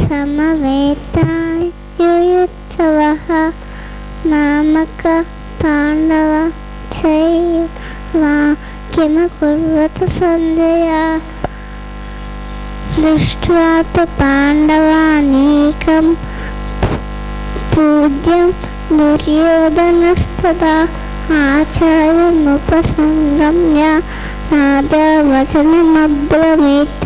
समवेतायुत्सवः मामक पाण्डव चैवा किमकुर्वत सञ्जय दृष्ट्वा तु पाण्डवानीकं पूज्यं दुर्योधनस्तदा आचार्यमुपसंगम्य राजा वचनमब्रवीत्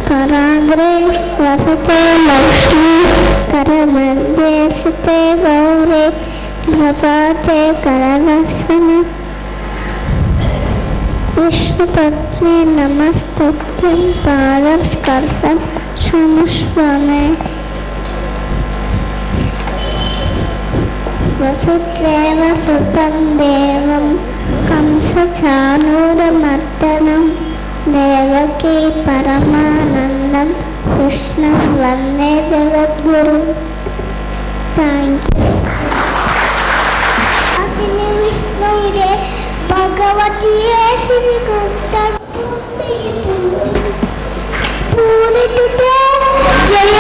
कराग्रे वसते लक्ष्मी करमध्ये सुते गौरे प्रभाते करदस्मिन् विष्णुपत्नी नमस्तुभ्यं पादस्पर्शं क्षमस्व मे वसुदेव सुतं देवं कंसचाणूरमर्दनं देवकी परमानन्दं कृष्णं वन्दे जगद्गुरुं. Thank you. അതിന് വിഷ്ണുവിനെ ഭഗവതിയെ പൂരിട്ടിട്ട് ജയ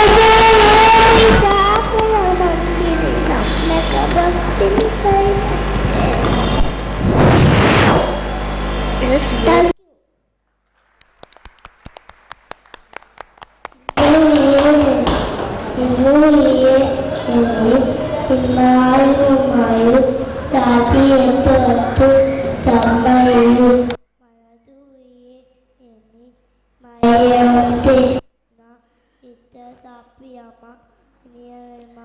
ുമായും താതിയെത്തു തമ്മയും മഴതുയെ എനി മയത്തെ ഇത്ത താപ്പിയമ്മ നിയമ